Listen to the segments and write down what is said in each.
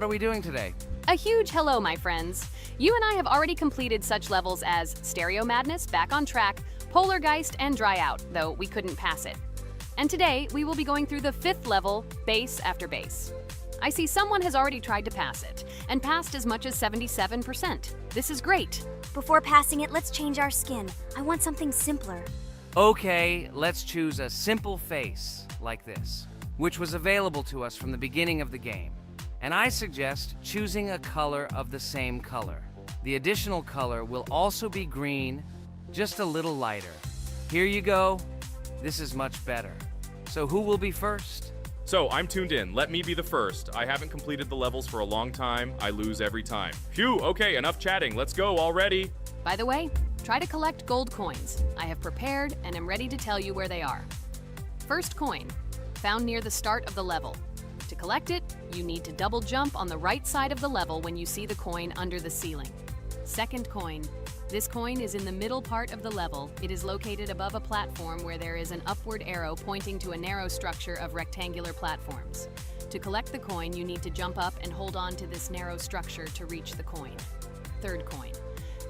What are we doing today? A huge hello, my friends. You and I have already completed such levels as Stereo Madness, Back on Track, Polargeist, and Dry Out, though we couldn't pass it. And today, we will be going through the 5th level, Base After Base. I see someone has already tried to pass it, and passed as much as 77%. This is great. Before passing it, let's change our skin. I want something simpler. Okay, let's choose a simple face, like this, which was available to us from the beginning of the game. And I suggest choosing a color of the same color. The additional color will also be green, just a little lighter. Here you go. This is much better. So who will be first? So, I'm tuned in. Let me be the first. I haven't completed the levels for a long time. I lose every time. Phew, okay, enough chatting. Let's go already. By the way, try to collect gold coins. I have prepared and am ready to tell you where they are. First coin, found near the start of the level. To collect it, you need to double jump on the right side of the level when you see the coin under the ceiling. Second coin. This coin is in the middle part of the level. It is located above a platform where there is an upward arrow pointing to a narrow structure of rectangular platforms. To collect the coin, you need to jump up and hold on to this narrow structure to reach the coin. Third coin.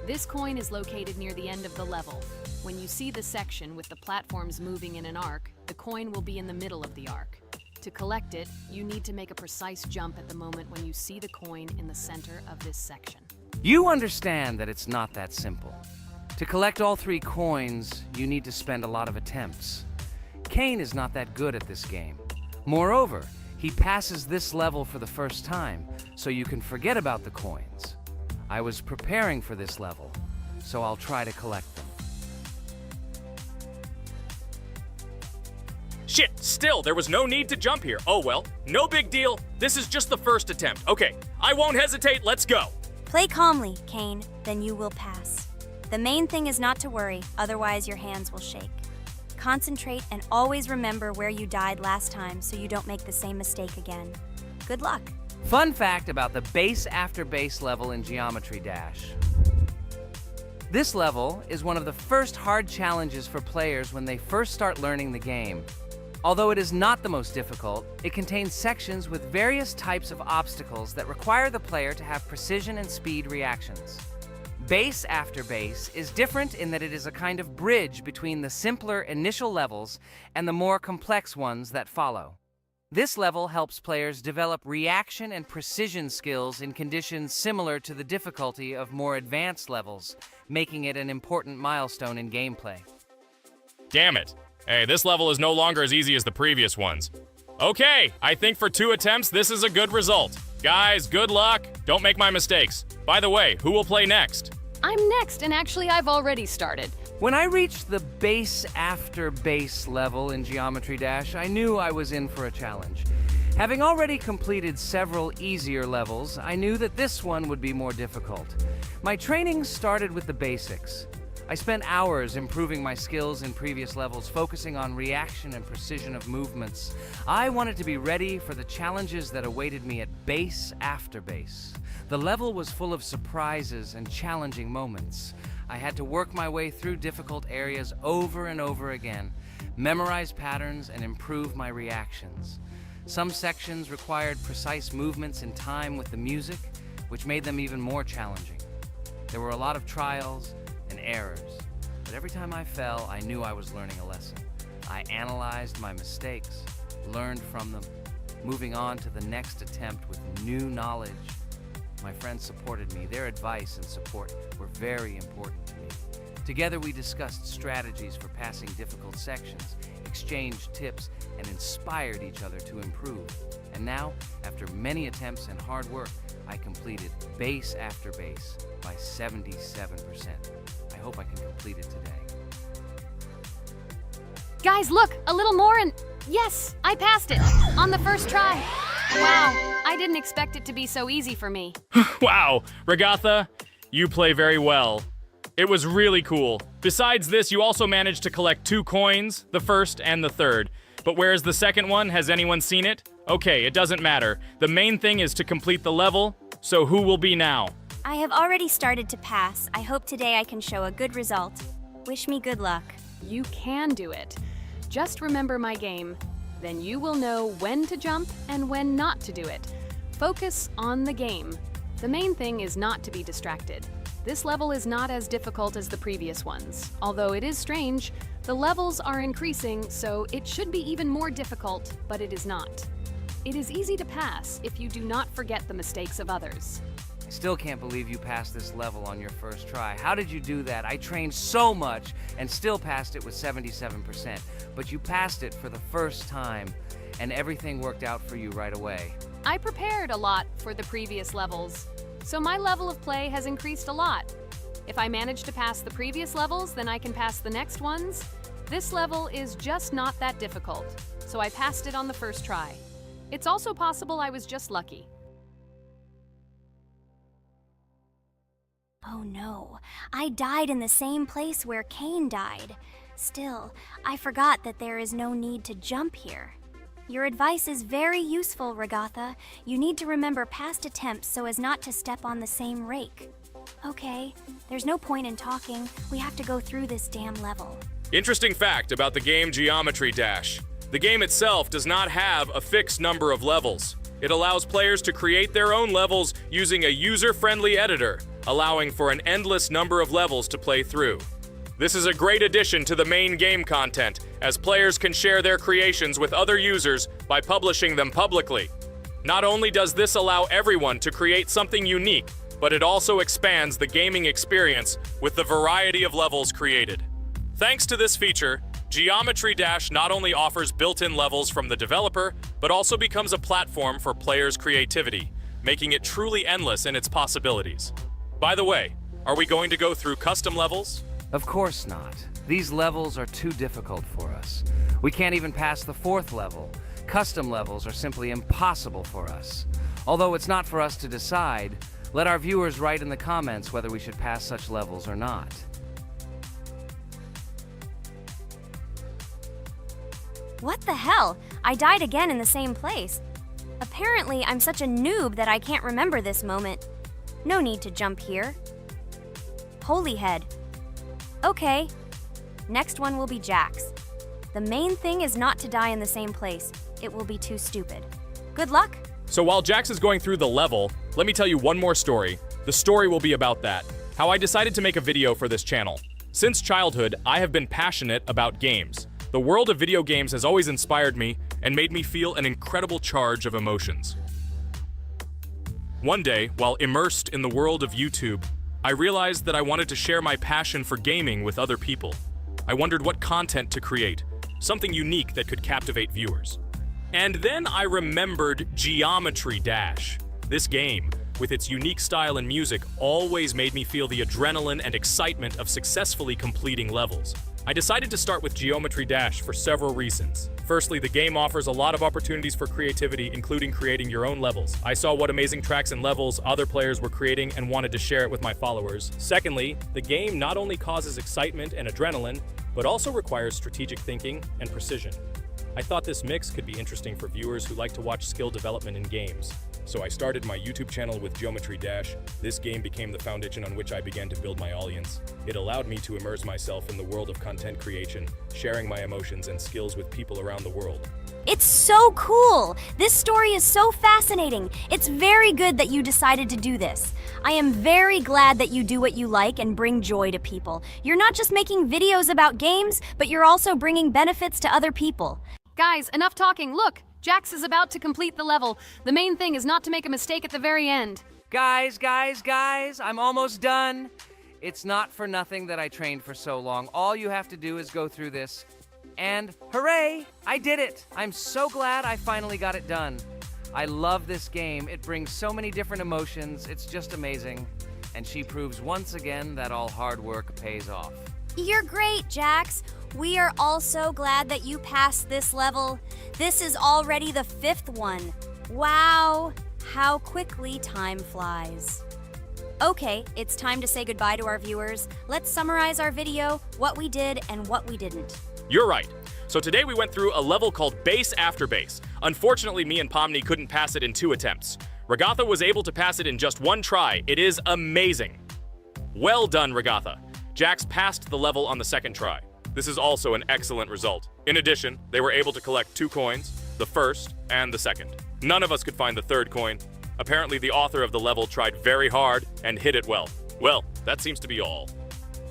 This coin is located near the end of the level. When you see the section with the platforms moving in an arc, the coin will be in the middle of the arc. To collect it, you need to make a precise jump at the moment when you see the coin in the center of this section. You understand that it's not that simple. To collect all 3 coins, you need to spend a lot of attempts. Kane is not that good at this game. Moreover, he passes this level for the first time, so you can forget about the coins. I was preparing for this level, so I'll try to collect them. Shit, still, there was no need to jump here. Oh well, no big deal. This is just the first attempt. Okay, I won't hesitate, let's go. Play calmly, Kane, then you will pass. The main thing is not to worry, otherwise your hands will shake. Concentrate and always remember where you died last time so you don't make the same mistake again. Good luck. Fun fact about the Base After Base level in Geometry Dash. This level is one of the first hard challenges for players when they first start learning the game. Although it is not the most difficult, it contains sections with various types of obstacles that require the player to have precision and speed reactions. Base After Base is different in that it is a kind of bridge between the simpler initial levels and the more complex ones that follow. This level helps players develop reaction and precision skills in conditions similar to the difficulty of more advanced levels, making it an important milestone in gameplay. Damn it. Hey, this level is no longer as easy as the previous ones. Okay, I think for 2 attempts, this is a good result. Guys, good luck. Don't make my mistakes. By the way, who will play next? I'm next, and actually I've already started. When I reached the Base After Base level in Geometry Dash, I knew I was in for a challenge. Having already completed several easier levels, I knew that this one would be more difficult. My training started with the basics. I spent hours improving my skills in previous levels, focusing on reaction and precision of movements. I wanted to be ready for the challenges that awaited me at Base After Base. The level was full of surprises and challenging moments. I had to work my way through difficult areas over and over again, memorize patterns, and improve my reactions. Some sections required precise movements in time with the music, which made them even more challenging. There were a lot of trials and errors, but every time I fell, I knew I was learning a lesson. I analyzed my mistakes, learned from them, moving on to the next attempt with new knowledge. My friends supported me. Their advice and support were very important to me. Together we discussed strategies for passing difficult sections, exchanged tips, and inspired each other to improve. And now, after many attempts and hard work, I completed Base After Base by 77%. I hope I can complete it today. Guys, look, a little more and yes, I passed it on the first try. Wow, I didn't expect it to be so easy for me. Wow, Regatha, you play very well. It was really cool. Besides this, you also managed to collect 2 coins, the first and the third. But where's the second one? Has anyone seen it? Okay, it doesn't matter. The main thing is to complete the level, so who will be now? I have already started to pass. I hope today I can show a good result. Wish me good luck. You can do it. Just remember my game. Then you will know when to jump and when not to do it. Focus on the game. The main thing is not to be distracted. This level is not as difficult as the previous ones. Although it is strange, the levels are increasing, so it should be even more difficult, but it is not. It is easy to pass if you do not forget the mistakes of others. I still can't believe you passed this level on your first try. How did you do that? I trained so much and still passed it with 77%. But you passed it for the first time, and everything worked out for you right away. I prepared a lot for the previous levels, so my level of play has increased a lot. If I manage to pass the previous levels, then I can pass the next ones. This level is just not that difficult, so I passed it on the first try. It's also possible I was just lucky. Oh no, I died in the same place where Cain died. Still, I forgot that there is no need to jump here. Your advice is very useful, Regatha. You need to remember past attempts so as not to step on the same rake. Okay, there's no point in talking. We have to go through this damn level. Interesting fact about the game Geometry Dash. The game itself does not have a fixed number of levels. It allows players to create their own levels using a user-friendly editor, allowing for an endless number of levels to play through. This is a great addition to the main game content, as players can share their creations with other users by publishing them publicly. Not only does this allow everyone to create something unique, but it also expands the gaming experience with the variety of levels created. Thanks to this feature, Geometry Dash not only offers built-in levels from the developer, but also becomes a platform for players' creativity, making it truly endless in its possibilities. By the way, are we going to go through custom levels? Of course not. These levels are too difficult for us. We can't even pass the 4th level. Custom levels are simply impossible for us. Although it's not for us to decide, let our viewers write in the comments whether we should pass such levels or not. What the hell? I died again in the same place. Apparently, I'm such a noob that I can't remember this moment. No need to jump here. Holy head. Okay. Next one will be Jax. The main thing is not to die in the same place. It will be too stupid. Good luck. So while Jax is going through the level, let me tell you one more story. The story will be about that. How I decided to make a video for this channel. Since childhood, I have been passionate about games. The world of video games has always inspired me and made me feel an incredible charge of emotions. One day, while immersed in the world of YouTube, I realized that I wanted to share my passion for gaming with other people. I wondered what content to create, something unique that could captivate viewers. And then I remembered Geometry Dash. This game, with its unique style and music, always made me feel the adrenaline and excitement of successfully completing levels. I decided to start with Geometry Dash for several reasons. Firstly, the game offers a lot of opportunities for creativity, including creating your own levels. I saw what amazing tracks and levels other players were creating and wanted to share it with my followers. Secondly, the game not only causes excitement and adrenaline, but also requires strategic thinking and precision. I thought this mix could be interesting for viewers who like to watch skill development in games. So I started my YouTube channel with Geometry Dash. This game became the foundation on which I began to build my audience. It allowed me to immerse myself in the world of content creation, sharing my emotions and skills with people around the world. It's so cool! This story is so fascinating. It's very good that you decided to do this. I am very glad that you do what you like and bring joy to people. You're not just making videos about games, but you're also bringing benefits to other people. Guys, enough talking. Look, Jax is about to complete the level. The main thing is not to make a mistake at the very end. Guys, I'm almost done. It's not for nothing that I trained for so long. All you have to do is go through this. And hooray, I did it. I'm so glad I finally got it done. I love this game. It brings so many different emotions. It's just amazing. And she proves once again that all hard work pays off. You're great, Jax. We are all so glad that you passed this level. This is already the 5th one. Wow, how quickly time flies. Okay, it's time to say goodbye to our viewers. Let's summarize our video, what we did and what we didn't. You're right. So today we went through a level called Base After Base. Unfortunately, me and Pomni couldn't pass it in 2 attempts. Regatha was able to pass it in just 1 try. It is amazing. Well done, Regatha. Jax passed the level on the 2nd try. This is also an excellent result. In addition, they were able to collect 2 coins, the 1st and the 2nd. None of us could find the 3rd coin. Apparently the author of the level tried very hard and hit it well. Well, that seems to be all.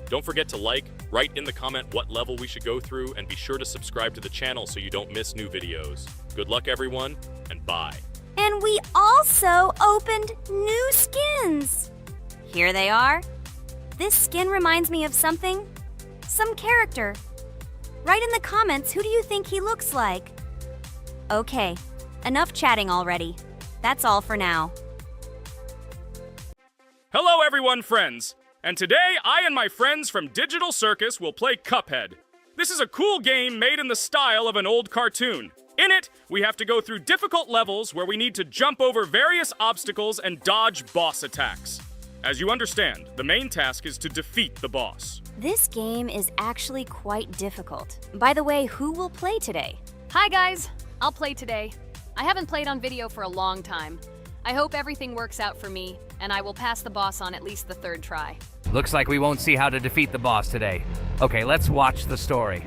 Don't forget to like, write in the comment what level we should go through, and be sure to subscribe to the channel so you don't miss new videos. Good luck everyone, and bye. And we also opened new skins. Here they are. This skin reminds me of something, some character. Write in the comments, who do you think he looks like? Okay, enough chatting already. That's all for now. Hello everyone, friends! And today, I and my friends from Digital Circus will play Cuphead. This is a cool game made in the style of an old cartoon. In it, we have to go through difficult levels where we need to jump over various obstacles and dodge boss attacks. As you understand, the main task is to defeat the boss. This game is actually quite difficult. By the way, who will play today? Hi guys, I'll play today. I haven't played on video for a long time. I hope everything works out for me, and I will pass the boss on at least the 3rd try. Looks like we won't see how to defeat the boss today. Okay, let's watch the story.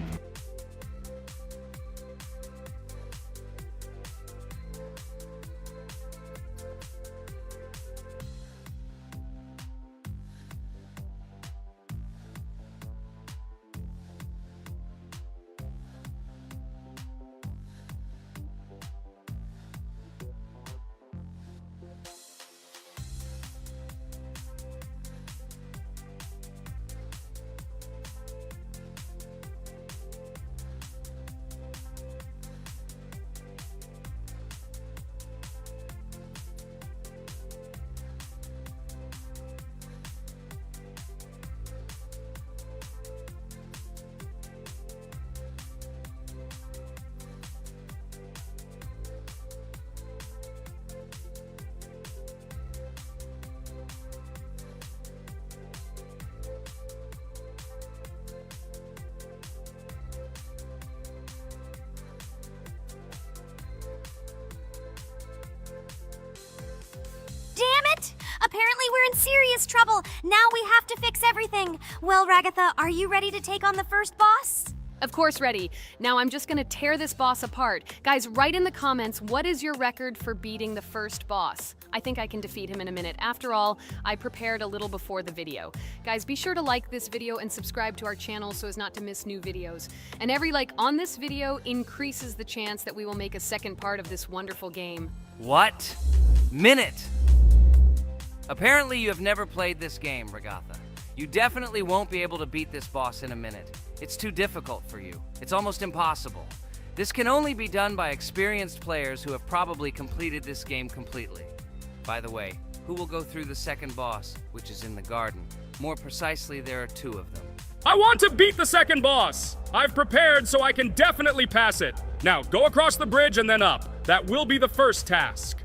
Apparently we're in serious trouble. Now we have to fix everything. Well, Ragatha, are you ready to take on the first boss? Of course ready. Now I'm just gonna tear this boss apart. Guys, write in the comments, what is your record for beating the first boss? I think I can defeat him in a minute. After all, I prepared a little before the video. Guys, be sure to like this video and subscribe to our channel so as not to miss new videos. And every like on this video increases the chance that we will make a second part of this wonderful game. What? Minute! Apparently you have never played this game, Ragatha. You definitely won't be able to beat this boss in a minute. It's too difficult for you. It's almost impossible. This can only be done by experienced players who have probably completed this game completely. By the way, who will go through the second boss, which is in the garden? More precisely, there are 2 of them. I want to beat the second boss! I've prepared so I can definitely pass it. Now, go across the bridge and then up. That will be the first task.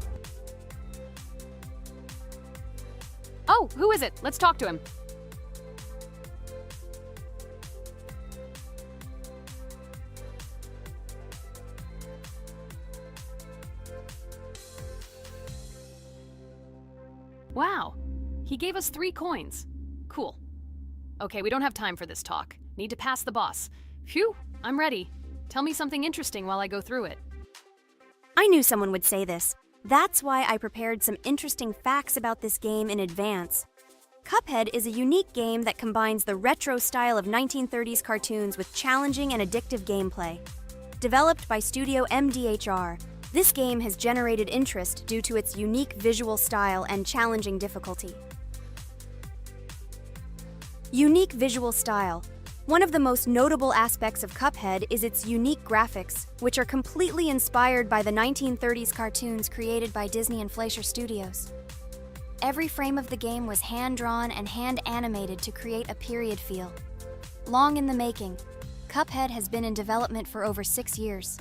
Oh, who is it? Let's talk to him. Wow, he gave us 3 coins. Cool. Okay, we don't have time for this talk. Need to pass the boss. Phew, I'm ready. Tell me something interesting while I go through it. I knew someone would say this. That's why I prepared some interesting facts about this game in advance. Cuphead is a unique game that combines the retro style of 1930s cartoons with challenging and addictive gameplay. Developed by Studio MDHR, this game has generated interest due to its unique visual style and challenging difficulty. Unique visual style. One of the most notable aspects of Cuphead is its unique graphics, which are completely inspired by the 1930s cartoons created by Disney and Fleischer Studios. Every frame of the game was hand-drawn and hand-animated to create a period feel. Long in the making, Cuphead has been in development for over 6 years.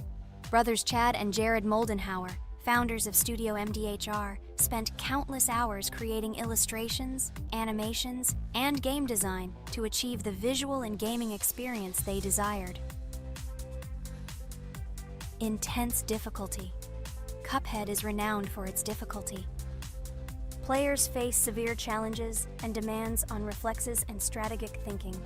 Brothers Chad and Jared Moldenhauer, founders of Studio MDHR, spent countless hours creating illustrations, animations, and game design to achieve the visual and gaming experience they desired. Intense difficulty. Cuphead is renowned for its difficulty. Players face severe challenges and demands on reflexes and strategic thinking.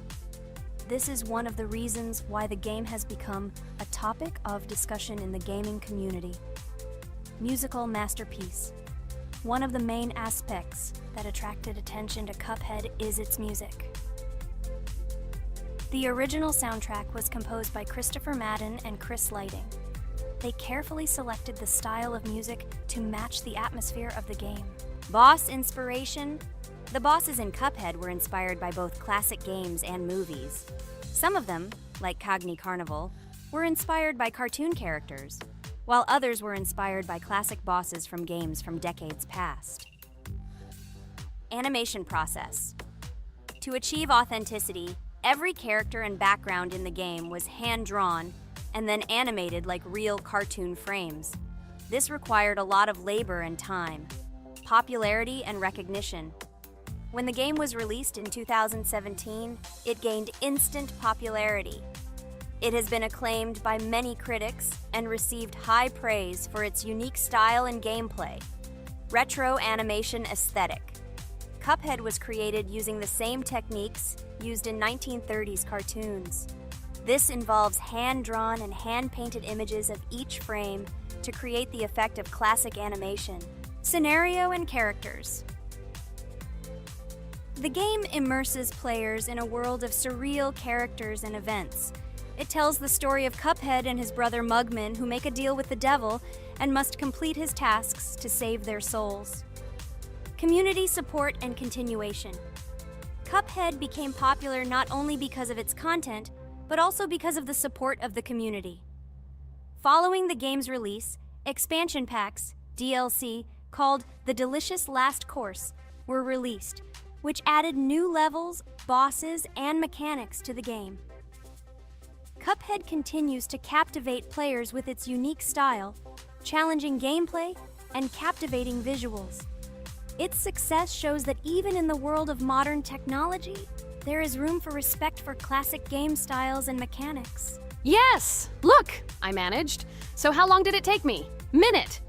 This is one of the reasons why the game has become a topic of discussion in the gaming community. Musical masterpiece. One of the main aspects that attracted attention to Cuphead is its music. The original soundtrack was composed by Christopher Madden and Chris Lighting. They carefully selected the style of music to match the atmosphere of the game. Boss inspiration. The bosses in Cuphead were inspired by both classic games and movies. Some of them, like Cogni Carnival, were inspired by cartoon characters, while others were inspired by classic bosses from games from decades past. Animation process. To achieve authenticity, every character and background in the game was hand-drawn and then animated like real cartoon frames. This required a lot of labor and time, popularity and recognition. When the game was released in 2017, it gained instant popularity. It has been acclaimed by many critics and received high praise for its unique style and gameplay. Retro animation aesthetic. Cuphead was created using the same techniques used in 1930s cartoons. This involves hand-drawn and hand-painted images of each frame to create the effect of classic animation. Scenario and characters. The game immerses players in a world of surreal characters and events. It tells the story of Cuphead and his brother Mugman, who make a deal with the devil and must complete his tasks to save their souls. Community support and continuation. Cuphead became popular not only because of its content, but also because of the support of the community. Following the game's release, expansion packs, DLC, called The Delicious Last Course, were released, which added new levels, bosses, and mechanics to the game. Cuphead continues to captivate players with its unique style, challenging gameplay, and captivating visuals. Its success shows that even in the world of modern technology, there is room for respect for classic game styles and mechanics. Yes! Look! I managed. So how long did it take me? Minute!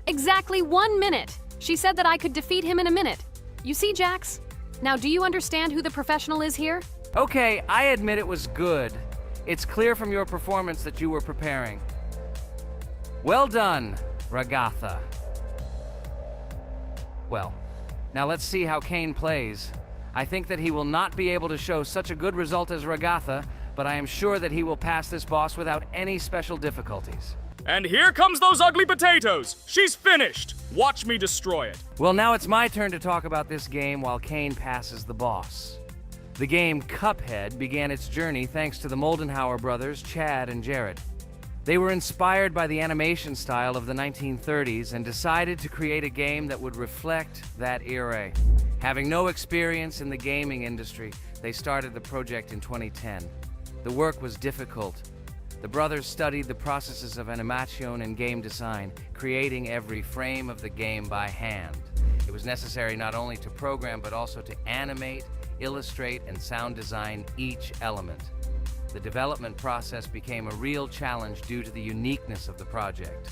Exactly 1 minute! She said that I could defeat him in a minute. You see, Jax? Now, do you understand who the professional is here? Okay, I admit it was good. It's clear from your performance that you were preparing. Well done, Ragatha. Well, now let's see how Kane plays. I think that he will not be able to show such a good result as Ragatha, but I am sure that he will pass this boss without any special difficulties. And here comes those ugly potatoes! She's finished! Watch me destroy it. Well, now it's my turn to talk about this game while Kane passes the boss. The game Cuphead began its journey thanks to the Moldenhauer brothers, Chad and Jared. They were inspired by the animation style of the 1930s and decided to create a game that would reflect that era. Having no experience in the gaming industry, they started the project in 2010. The work was difficult. The brothers studied the processes of animation and game design, creating every frame of the game by hand. It was necessary not only to program but also to animate, illustrate, and sound design each element. The development process became a real challenge due to the uniqueness of the project.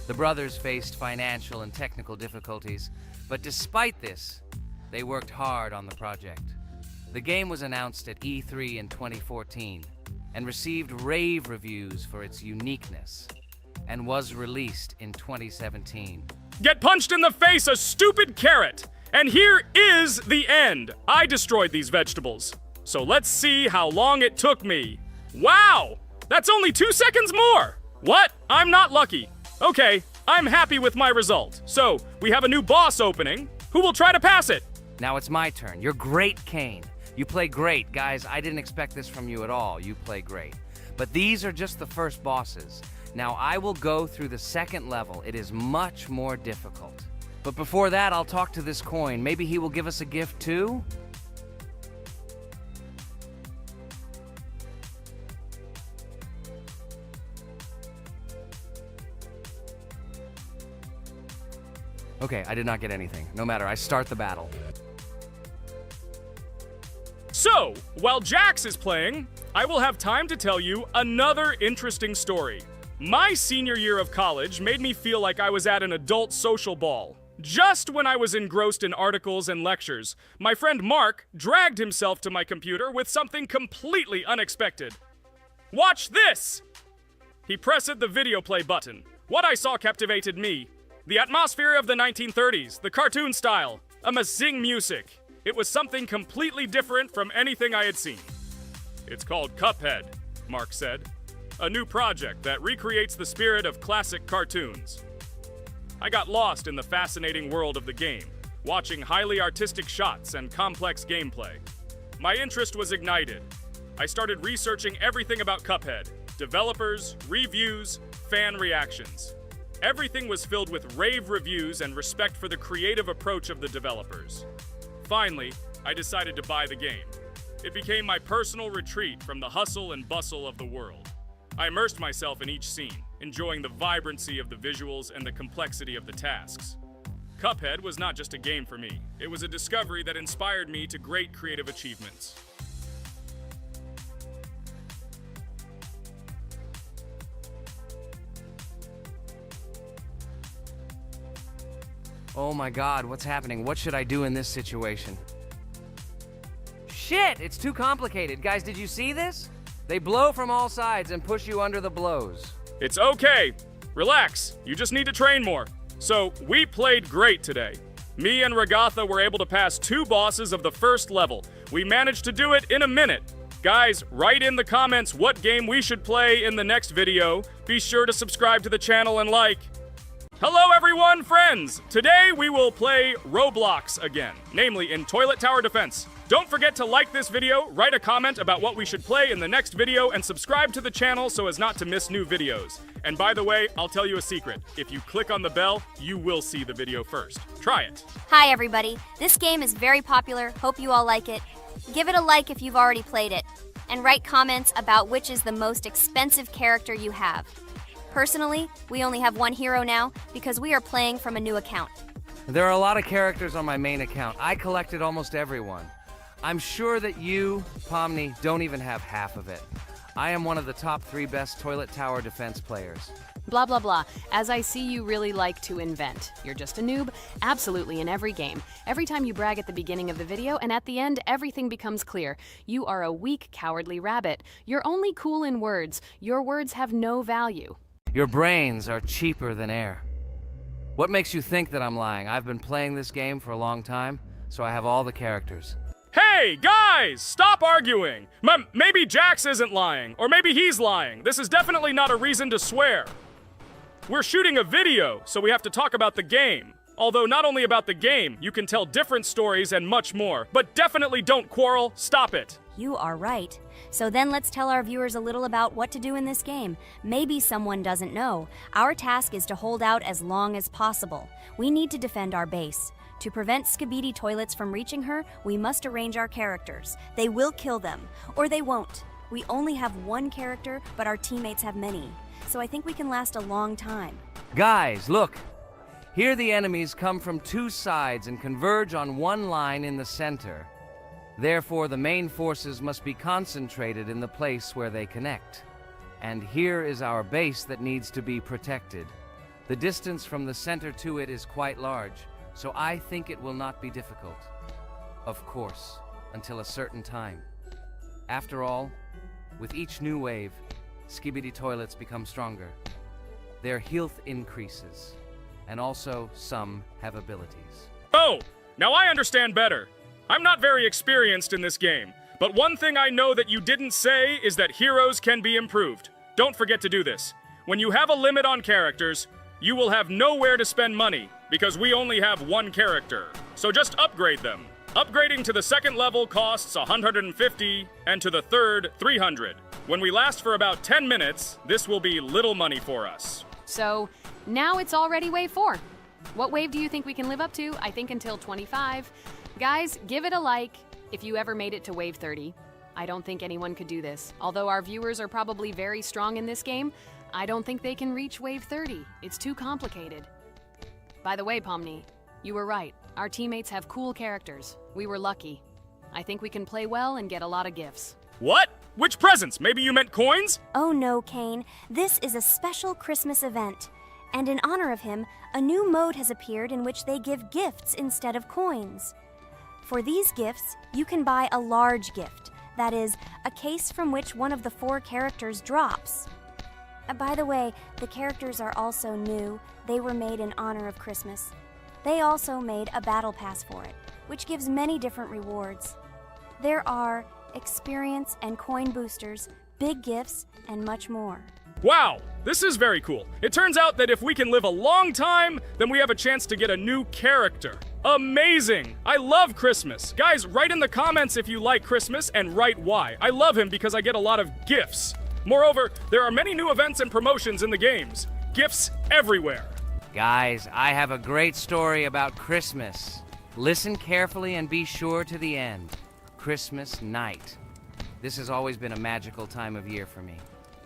The brothers faced financial and technical difficulties, but despite this, they worked hard on the project. The game was announced at E3 in 2014 and received rave reviews for its uniqueness, and was released in 2017. Get punched in the face, a stupid carrot! And here is the end. I destroyed these vegetables. So let's see how long it took me. Wow! That's only 2 seconds more! What? I'm not lucky. Okay, I'm happy with my result. So, we have a new boss opening. Who will try to pass it? Now it's my turn. You're great, Kane. You play great. Guys, I didn't expect this from you at all. You play great. But these are just the first bosses. Now I will go through the second level. It is much more difficult. But before that, I'll talk to this coin. Maybe he will give us a gift too? Okay, I did not get anything. No matter, I start the battle. So, while Jax is playing, I will have time to tell you another interesting story. My senior year of college made me feel like I was at an adult social ball. Just when I was engrossed in articles and lectures, my friend Mark dragged himself to my computer with something completely unexpected. Watch this! He pressed the video play button. What I saw captivated me. The atmosphere of the 1930s, the cartoon style, amazing music. It was something completely different from anything I had seen. It's called Cuphead, Mark said. A new project that recreates the spirit of classic cartoons. I got lost in the fascinating world of the game, watching highly artistic shots and complex gameplay. My interest was ignited. I started researching everything about Cuphead, developers, reviews, fan reactions. Everything was filled with rave reviews and respect for the creative approach of the developers. Finally, I decided to buy the game. It became my personal retreat from the hustle and bustle of the world. I immersed myself in each scene, enjoying the vibrancy of the visuals and the complexity of the tasks. Cuphead was not just a game for me. It was a discovery that inspired me to great creative achievements. Oh my god, what's happening? What should I do in this situation? Shit, it's too complicated. Guys, did you see this? They blow from all sides and push you under the blows. It's okay. Relax. You just need to train more. So, we played great today. Me and Regatha were able to pass 2 bosses of the first level. We managed to do it in a minute. Guys, write in the comments what game we should play in the next video. Be sure to subscribe to the channel and like. Hello everyone, friends! Today we will play Roblox again, namely in Toilet Tower Defense. Don't forget to like this video, write a comment about what we should play in the next video, and subscribe to the channel so as not to miss new videos. And by the way, I'll tell you a secret. If you click on the bell, you will see the video first. Try it. Hi everybody, this game is very popular, hope you all like it. Give it a like if you've already played it, and write comments about which is the most expensive character you have. Personally, we only have one hero now because we are playing from a new account. There are a lot of characters on my main account. I collected almost everyone. I'm sure that you, Pomni, don't even have half of it. I am one of the top 3 best Toilet Tower Defense players. Blah, blah, blah. As I see, you really like to invent. You're just a noob, absolutely in every game. Every time you brag at the beginning of the video, and at the end, everything becomes clear. You are a weak, cowardly rabbit. You're only cool in words. Your words have no value. Your brains are cheaper than air. What makes you think that I'm lying? I've been playing this game for a long time, so I have all the characters. Hey, guys! Stop arguing! Maybe Jax isn't lying, or maybe he's lying. This is definitely not a reason to swear. We're shooting a video, so we have to talk about the game. Although not only about the game, you can tell different stories and much more. But definitely don't quarrel. Stop it. You are right. So then let's tell our viewers a little about what to do in this game. Maybe someone doesn't know. Our task is to hold out as long as possible. We need to defend our base. To prevent Skibidi Toilets from reaching her, we must arrange our characters. They will kill them, or they won't. We only have one character, but our teammates have many. So I think we can last a long time. Guys, look! Here the enemies come from 2 sides and converge on one line in the center. Therefore, the main forces must be concentrated in the place where they connect. And here is our base that needs to be protected. The distance from the center to it is quite large, so I think it will not be difficult. Of course, until a certain time. After all, with each new wave, Skibidi Toilets become stronger. Their health increases, and also some have abilities. Oh, now I understand better. I'm not very experienced in this game, but one thing I know that you didn't say is that heroes can be improved. Don't forget to do this. When you have a limit on characters, you will have nowhere to spend money, because we only have one character. So just upgrade them. Upgrading to the 2nd level costs 150, and to the 3rd, 300. When we last for about 10 minutes, this will be little money for us. So, now it's already wave 4. What wave do you think we can live up to? I think until 25. Guys, give it a like if you ever made it to wave 30. I don't think anyone could do this. Although our viewers are probably very strong in this game, I don't think they can reach wave 30. It's too complicated. By the way, Pomni, you were right. Our teammates have cool characters. We were lucky. I think we can play well and get a lot of gifts. What? Which presents? Maybe you meant coins? Oh no, Kane. This is a special Christmas event. And in honor of him, a new mode has appeared in which they give gifts instead of coins. For these gifts, you can buy a large gift, that is, a case from which one of the 4 characters drops. By the way, the characters are also new. They were made in honor of Christmas. They also made a battle pass for it, which gives many different rewards. There are experience and coin boosters, big gifts, and much more. Wow, this is very cool. It turns out that if we can live a long time, then we have a chance to get a new character. Amazing! I love Christmas. Guys, write in the comments if you like Christmas and write why. I love him because I get a lot of gifts. Moreover, there are many new events and promotions in the games. Gifts everywhere. Guys, I have a great story about Christmas. Listen carefully and be sure to the end. Christmas night. This has always been a magical time of year for me.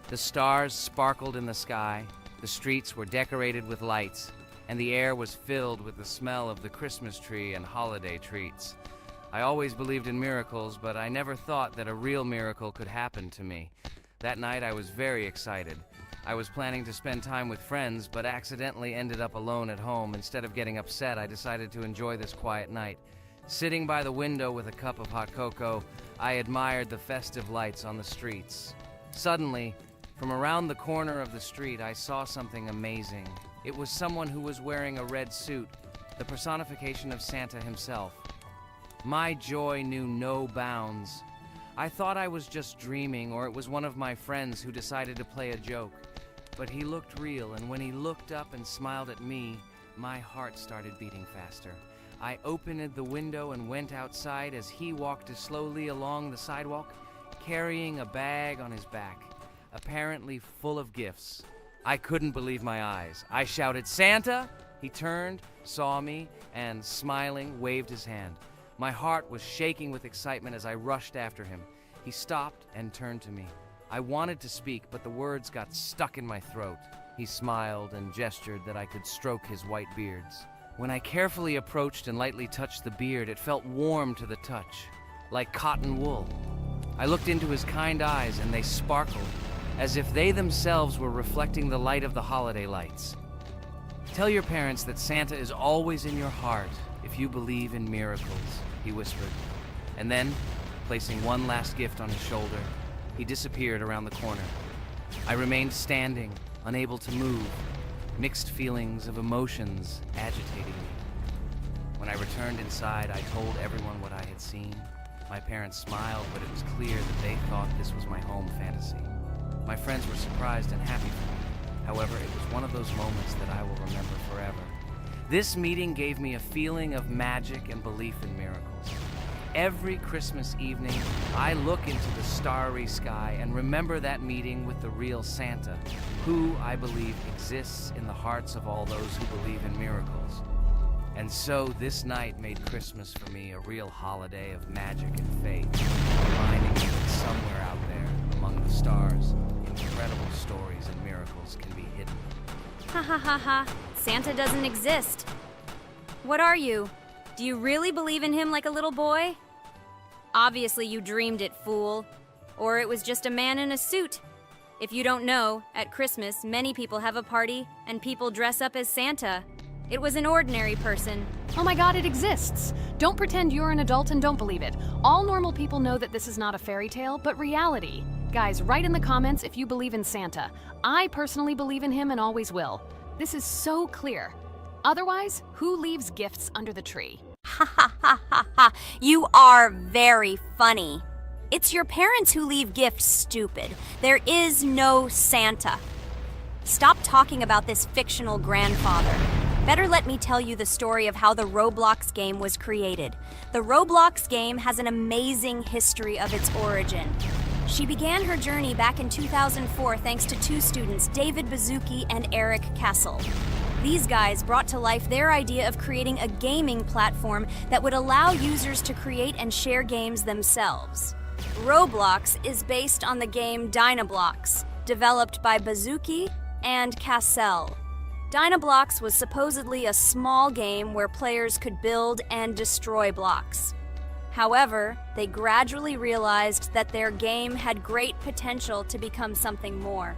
The stars sparkled in the sky, the streets were decorated with lights, and the air was filled with the smell of the Christmas tree and holiday treats. I always believed in miracles, but I never thought that a real miracle could happen to me. That night I was very excited. I was planning to spend time with friends, but accidentally ended up alone at home. Instead of getting upset, I decided to enjoy this quiet night. Sitting by the window with a cup of hot cocoa, I admired the festive lights on the streets. Suddenly, from around the corner of the street, I saw something amazing. It was someone who was wearing a red suit, the personification of Santa himself. My joy knew no bounds. I thought I was just dreaming, or it was one of my friends who decided to play a joke. But he looked real, and when he looked up and smiled at me, my heart started beating faster. I opened the window and went outside as he walked slowly along the sidewalk, carrying a bag on his back, apparently full of gifts. I couldn't believe my eyes. I shouted, "Santa!" He turned, saw me, and smiling, waved his hand. My heart was shaking with excitement as I rushed after him. He stopped and turned to me. I wanted to speak, but the words got stuck in my throat. He smiled and gestured that I could stroke his white beards. When I carefully approached and lightly touched the beard, it felt warm to the touch, like cotton wool. I looked into his kind eyes, and they sparkled, as if they themselves were reflecting the light of the holiday lights. "Tell your parents that Santa is always in your heart if you believe in miracles," he whispered. And then, placing one last gift on his shoulder, he disappeared around the corner. I remained standing, unable to move, mixed feelings of emotions agitating me. When I returned inside, I told everyone what I had seen. My parents smiled, but it was clear that they thought this was my home fantasy. My friends were surprised and happy for me. However, it was one of those moments that I will remember forever. This meeting gave me a feeling of magic and belief in miracles. Every Christmas evening, I look into the starry sky and remember that meeting with the real Santa, who, I believe, exists in the hearts of all those who believe in miracles. And so this night made Christmas for me a real holiday of magic and faith, reminding me that somewhere out there, among the stars, incredible stories and miracles can be hidden. Ha ha ha ha. Santa doesn't exist. What are you? Do you really believe in him like a little boy? Obviously you dreamed it, fool. Or it was just a man in a suit. If you don't know, at Christmas, many people have a party and people dress up as Santa. It was an ordinary person. Oh my god, it exists! Don't pretend you're an adult and don't believe it. All normal people know that this is not a fairy tale, but reality. Guys, write in the comments if you believe in Santa. I personally believe in him and always will. This is so clear. Otherwise, who leaves gifts under the tree? Ha ha ha ha ha. You are very funny. It's your parents who leave gifts, stupid. There is no Santa. Stop talking about this fictional grandfather. Better let me tell you the story of how the Roblox game was created. The Roblox game has an amazing history of its origin. She began her journey back in 2004 thanks to two students, David Bazuki and Eric Kessel. These guys brought to life their idea of creating a gaming platform that would allow users to create and share games themselves. Roblox is based on the game Dynablox, developed by Bazuki and Cassell. Dynablox was supposedly a small game where players could build and destroy blocks. However, they gradually realized that their game had great potential to become something more.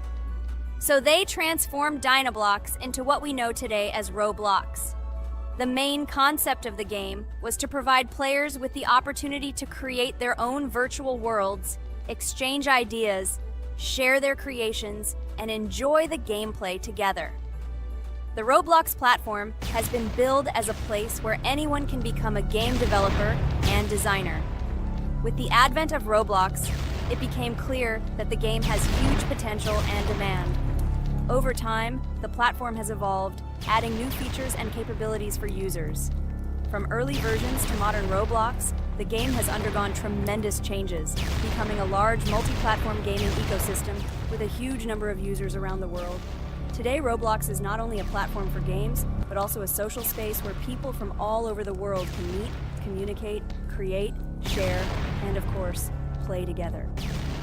So they transformed Dynablox into what we know today as Roblox. The main concept of the game was to provide players with the opportunity to create their own virtual worlds, exchange ideas, share their creations, and enjoy the gameplay together. The Roblox platform has been billed as a place where anyone can become a game developer and designer. With the advent of Roblox, it became clear that the game has huge potential and demand. Over time, the platform has evolved, adding new features and capabilities for users. From early versions to modern Roblox, the game has undergone tremendous changes, becoming a large multi-platform gaming ecosystem with a huge number of users around the world. Today, Roblox is not only a platform for games, but also a social space where people from all over the world can meet, communicate, create, share, and of course, play together.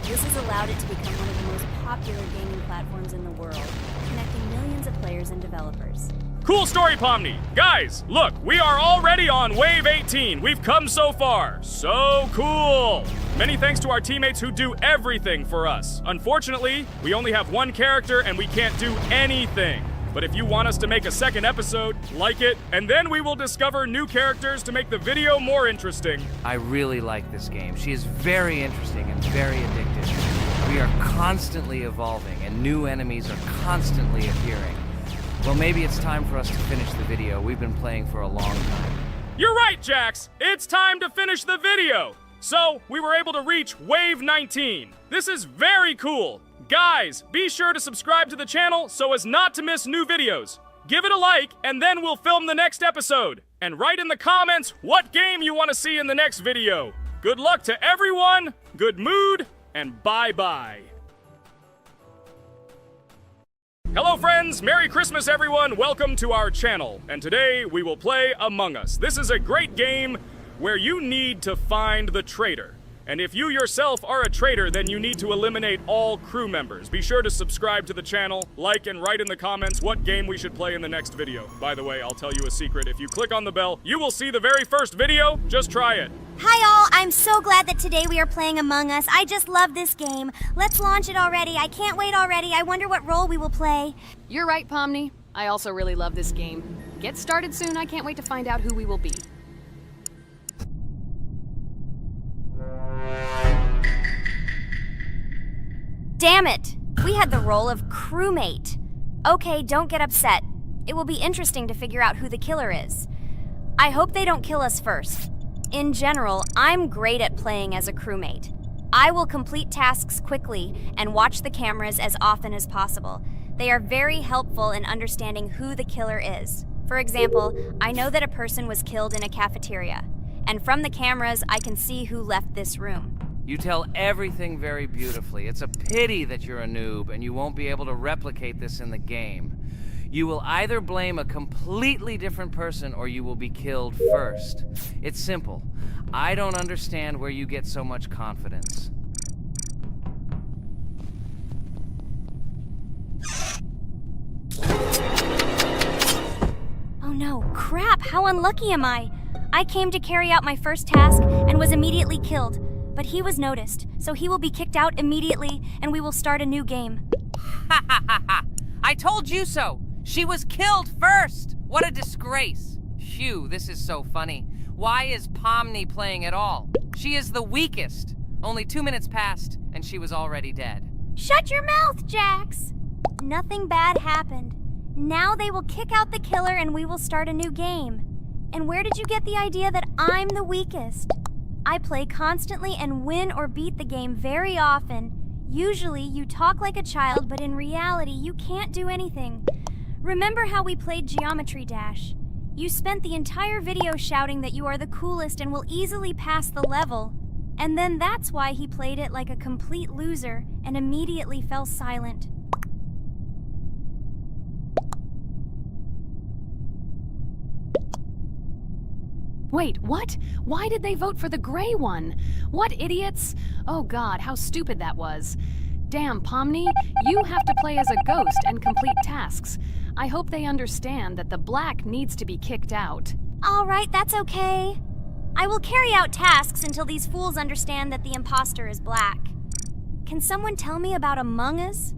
This has allowed it to become one of the most popular gaming platforms in the world, connecting millions of players and developers. Cool story, Pomni. Guys, look, we are already on Wave 18. We've come so far. So cool. Many thanks to our teammates who do everything for us. Unfortunately, we only have one character and we can't do anything. But if you want us to make a second episode, like it, and then we will discover new characters to make the video more interesting. I really like this game. She is very interesting and very addictive. We are constantly evolving and new enemies are constantly appearing. Well, maybe it's time for us to finish the video. We've been playing for a long time. You're right, Jax. It's time to finish the video. So, we were able to reach Wave 19. This is very cool. Guys, be sure to subscribe to the channel so as not to miss new videos. Give it a like, and then we'll film the next episode. And write in the comments what game you want to see in the next video. Good luck to everyone, good mood, and bye-bye. Hello friends, Merry Christmas everyone, welcome to our channel. And today we will play Among Us. This is a great game where you need to find the traitor. And if you yourself are a traitor, then you need to eliminate all crew members. Be sure to subscribe to the channel, like and write in the comments what game we should play in the next video. By the way, I'll tell you a secret. If you click on the bell, you will see the very first video. Just try it. Hi all, I'm so glad that today we are playing Among Us. I just love this game. Let's launch it already. I can't wait already. I wonder what role we will play. You're right, Pomni. I also really love this game. Get started soon. I can't wait to find out who we will be. Damn it! We had the role of crewmate. Okay, don't get upset. It will be interesting to figure out who the killer is. I hope they don't kill us first. In general, I'm great at playing as a crewmate. I will complete tasks quickly and watch the cameras as often as possible. They are very helpful in understanding who the killer is. For example, I know that a person was killed in a cafeteria, and from the cameras, I can see who left this room. You tell everything very beautifully. It's a pity that you're a noob and you won't be able to replicate this in the game. You will either blame a completely different person or you will be killed first. It's simple. I don't understand where you get so much confidence. Oh no, crap, how unlucky am I? I came to carry out my first task and was immediately killed. But he was noticed, so he will be kicked out immediately, and we will start a new game. Ha ha ha ha! I told you so! She was killed first! What a disgrace! Phew, this is so funny. Why is Pomni playing at all? She is the weakest. Only 2 minutes passed, and she was already dead. Shut your mouth, Jax! Nothing bad happened. Now they will kick out the killer and we will start a new game. And where did you get the idea that I'm the weakest? I play constantly and win or beat the game very often. Usually, you talk like a child, but in reality, you can't do anything. Remember how we played Geometry Dash? You spent the entire video shouting that you are the coolest and will easily pass the level. And then that's why he played it like a complete loser and immediately fell silent. Wait, what? Why did they vote for the gray one? What idiots? Oh god, how stupid that was. Damn, Pomni, you have to play as a ghost and complete tasks. I hope they understand that the black needs to be kicked out. All right, that's okay. I will carry out tasks until these fools understand that the imposter is black. Can someone tell me about Among Us?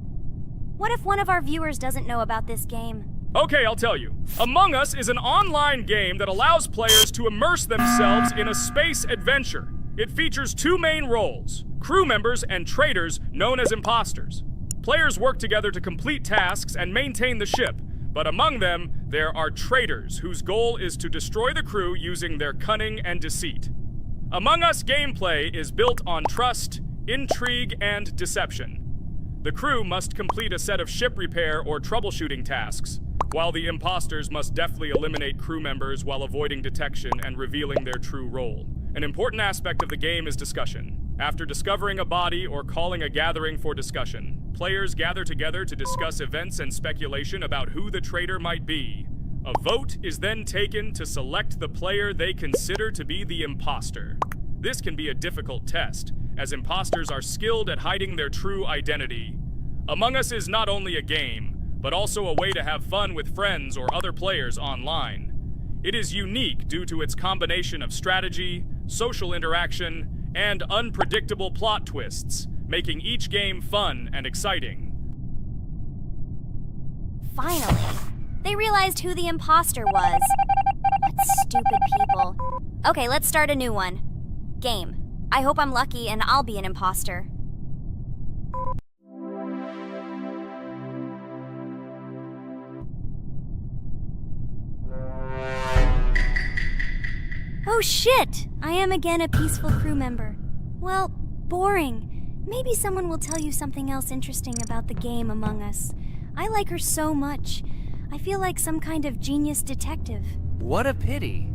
What if one of our viewers doesn't know about this game? Okay, I'll tell you. Among Us is an online game that allows players to immerse themselves in a space adventure. It features 2 main roles, crew members and traitors known as imposters. Players work together to complete tasks and maintain the ship, but among them, there are traitors whose goal is to destroy the crew using their cunning and deceit. Among Us gameplay is built on trust, intrigue, and deception. The crew must complete a set of ship repair or troubleshooting tasks, while the imposters must deftly eliminate crew members while avoiding detection and revealing their true role. An important aspect of the game is discussion. After discovering a body or calling a gathering for discussion, players gather together to discuss events and speculation about who the traitor might be. A vote is then taken to select the player they consider to be the imposter. This can be a difficult test, as imposters are skilled at hiding their true identity. Among Us is not only a game, but also a way to have fun with friends or other players online. It is unique due to its combination of strategy, social interaction, and unpredictable plot twists, making each game fun and exciting. Finally, they realized who the imposter was. What stupid people. Okay, let's start a new one. Game. I hope I'm lucky and I'll be an imposter. Oh shit! I am again a peaceful crew member. Well, boring. Maybe someone will tell you something else interesting about the game Among Us. I like her so much. I feel like some kind of genius detective. What a pity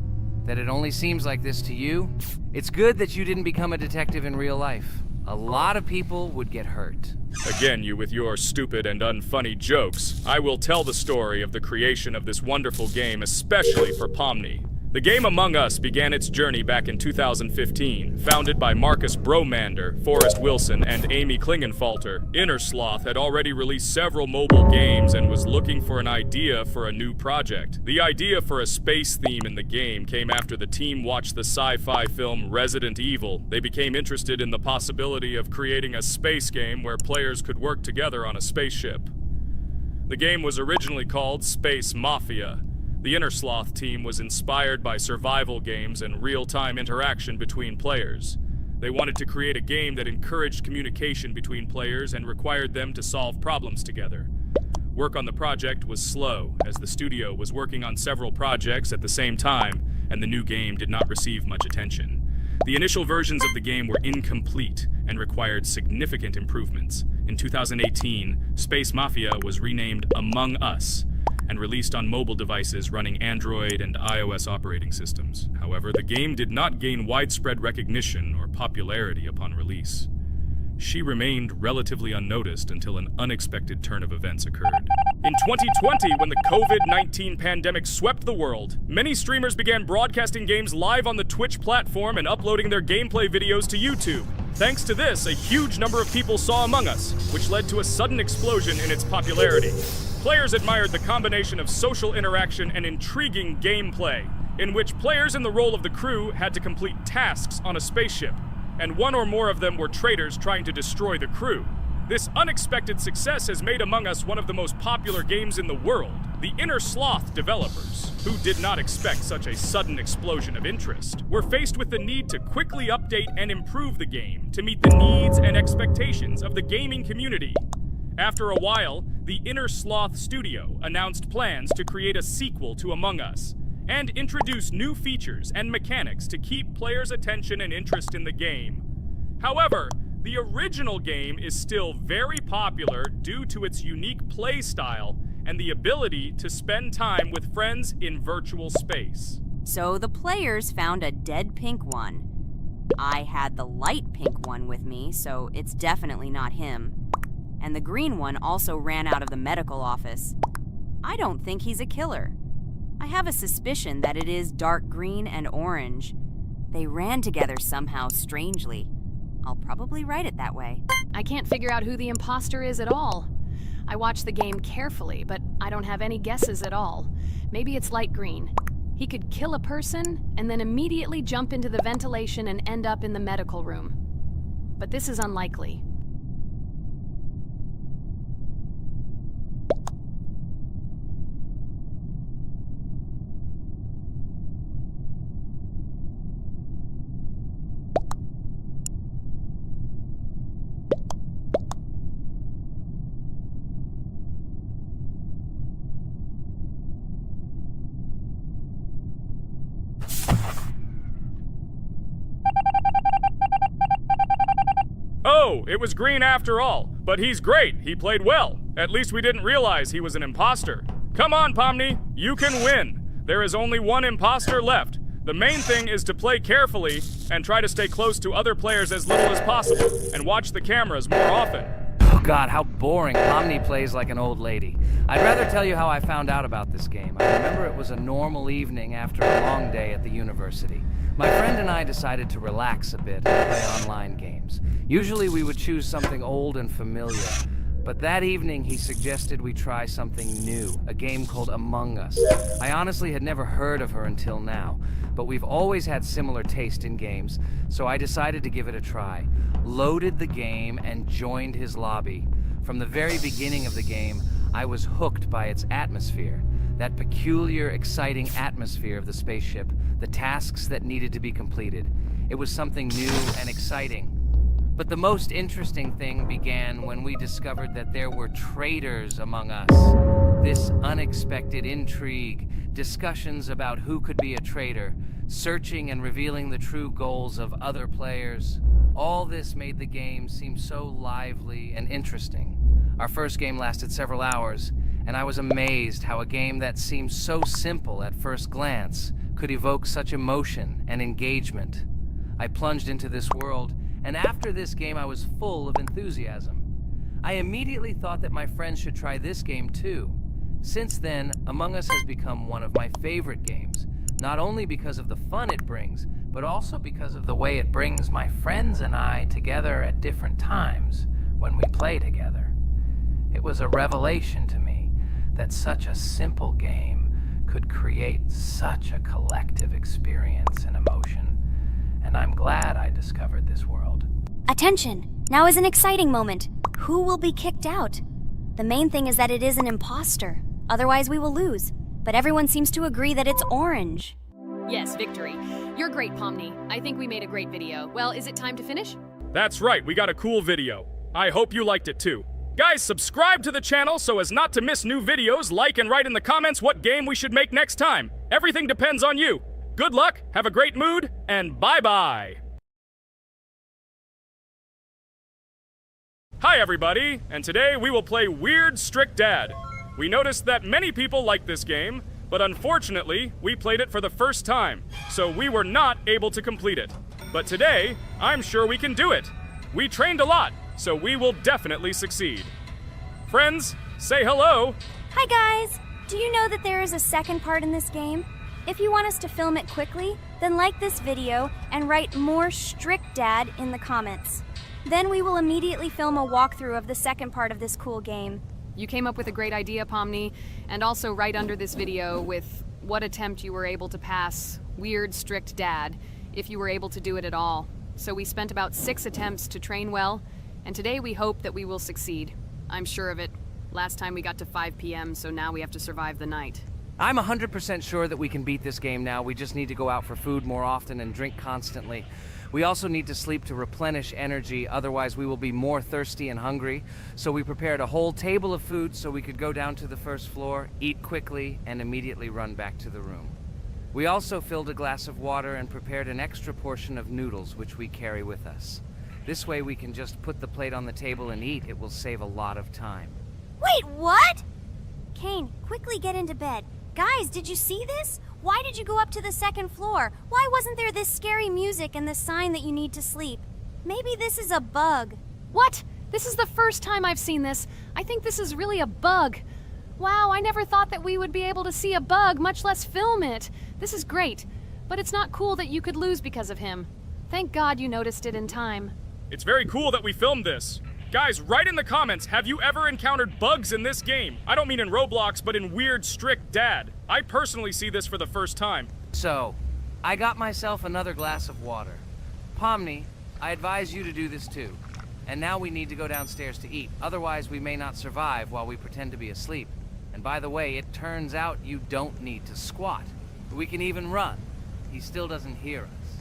that it only seems like this to you. It's good that you didn't become a detective in real life. A lot of people would get hurt. Again, you with your stupid and unfunny jokes. I will tell the story of the creation of this wonderful game, especially for Pomni. The game Among Us began its journey back in 2015, founded by Marcus Bromander, Forrest Wilson, and Amy Klingenfalter. Innersloth had already released several mobile games and was looking for an idea for a new project. The idea for a space theme in the game came after the team watched the sci-fi film Resident Evil. They became interested in the possibility of creating a space game where players could work together on a spaceship. The game was originally called Space Mafia. The Innersloth team was inspired by survival games and real-time interaction between players. They wanted to create a game that encouraged communication between players and required them to solve problems together. Work on the project was slow, as the studio was working on several projects at the same time, and the new game did not receive much attention. The initial versions of the game were incomplete and required significant improvements. In 2018, Space Mafia was renamed Among Us, and released on mobile devices running Android and iOS operating systems. However, the game did not gain widespread recognition or popularity upon release. She remained relatively unnoticed until an unexpected turn of events occurred. In 2020, when the COVID-19 pandemic swept the world, many streamers began broadcasting games live on the Twitch platform and uploading their gameplay videos to YouTube. Thanks to this, a huge number of people saw Among Us, which led to a sudden explosion in its popularity. Players admired the combination of social interaction and intriguing gameplay, in which players in the role of the crew had to complete tasks on a spaceship, and one or more of them were traitors trying to destroy the crew. This unexpected success has made Among Us one of the most popular games in the world. The Innersloth developers, who did not expect such a sudden explosion of interest, were faced with the need to quickly update and improve the game to meet the needs and expectations of the gaming community. After a while, the Innersloth studio announced plans to create a sequel to Among Us and introduce new features and mechanics to keep players' attention and interest in the game. However, the original game is still very popular due to its unique play style and the ability to spend time with friends in virtual space. So the players found a dead pink one. I had the light pink one with me, so it's definitely not him. And the green one also ran out of the medical office. I don't think he's a killer. I have a suspicion that it is dark green and orange. They ran together somehow strangely. I'll probably write it that way. I can't figure out who the imposter is at all. I watched the game carefully, but I don't have any guesses at all. Maybe it's light green. He could kill a person and then immediately jump into the ventilation and end up in the medical room. But this is unlikely. Oh, it was green after all. But he's great. He played well. At least we didn't realize he was an imposter. Come on, Pomni. You can win. There is only one imposter left. The main thing is to play carefully and try to stay close to other players as little as possible and watch the cameras more often. Oh God, how boring. Pomni plays like an old lady. I'd rather tell you how I found out about this game. I remember it was a normal evening after a long day at the university. My friend and I decided to relax a bit and play online games. Usually we would choose something old and familiar. But that evening, he suggested we try something new, a game called Among Us. I honestly had never heard of her until now, but we've always had similar taste in games, so I decided to give it a try. Loaded the game and joined his lobby. From the very beginning of the game, I was hooked by its atmosphere. That peculiar, exciting atmosphere of the spaceship, the tasks that needed to be completed. It was something new and exciting. But the most interesting thing began when we discovered that there were traitors among us. This unexpected intrigue, discussions about who could be a traitor, searching and revealing the true goals of other players. All this made the game seem so lively and interesting. Our first game lasted several hours, and I was amazed how a game that seemed so simple at first glance could evoke such emotion and engagement. I plunged into this world, and after this game I was full of enthusiasm. I immediately thought that my friends should try this game too. Since then, Among Us has become one of my favorite games, not only because of the fun it brings, but also because of the way it brings my friends and I together at different times when we play together. It was a revelation to me that such a simple game could create such a collective experience and emotion. And I'm glad I discovered this world. Attention! Now is an exciting moment. Who will be kicked out? The main thing is that it is an imposter. Otherwise we will lose. But everyone seems to agree that it's orange. Yes, victory. You're great, Pomni. I think we made a great video. Well, is it time to finish? That's right, we got a cool video. I hope you liked it too. Guys, subscribe to the channel so as not to miss new videos, like and write in the comments what game we should make next time. Everything depends on you. Good luck, have a great mood, and bye-bye! Hi everybody, and today we will play Weird Strict Dad. We noticed that many people like this game, but unfortunately, we played it for the first time, so we were not able to complete it. But today, I'm sure we can do it. We trained a lot, so we will definitely succeed. Friends, say hello! Hi guys! Do you know that there is a second part in this game? If you want us to film it quickly, then like this video and write more strict dad in the comments. Then we will immediately film a walkthrough of the second part of this cool game. You came up with a great idea, Pomni, and also right under this video with what attempt you were able to pass Weird Strict Dad, if you were able to do it at all. So we spent about 6 attempts to train well, and today we hope that we will succeed. I'm sure of it. Last time we got to 5 p.m., so now we have to survive the night. I'm 100% sure that we can beat this game now. We just need to go out for food more often and drink constantly. We also need to sleep to replenish energy, otherwise we will be more thirsty and hungry. So we prepared a whole table of food so we could go down to the first floor, eat quickly, and immediately run back to the room. We also filled a glass of water and prepared an extra portion of noodles, which we carry with us. This way we can just put the plate on the table and eat. It will save a lot of time. Wait, what? Kane, quickly get into bed. Guys, did you see this? Why did you go up to the second floor? Why wasn't there this scary music and the sign that you need to sleep? Maybe this is a bug. What? This is the first time I've seen this. I think this is really a bug. Wow, I never thought that we would be able to see a bug, much less film it. This is great, but it's not cool that you could lose because of him. Thank God you noticed it in time. It's very cool that we filmed this. Guys, write in the comments, have you ever encountered bugs in this game? I don't mean in Roblox, but in Weird Strict Dad. I personally see this for the first time. So, I got myself another glass of water. Pomni, I advise you to do this too. And now we need to go downstairs to eat. Otherwise, we may not survive while we pretend to be asleep. And by the way, it turns out you don't need to squat. We can even run. He still doesn't hear us.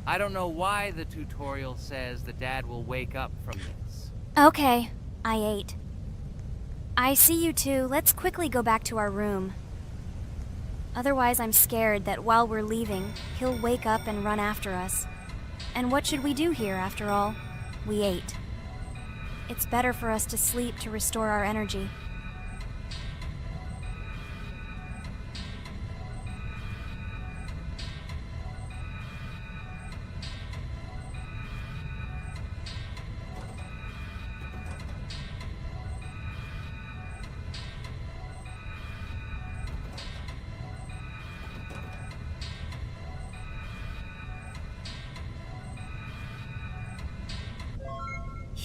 I don't know why the tutorial says the dad will wake up from this. Okay, I ate. I see you two. Let's quickly go back to our room. Otherwise, I'm scared that while we're leaving, he'll wake up and run after us. And what should we do here, after all? We ate. It's better for us to sleep to restore our energy.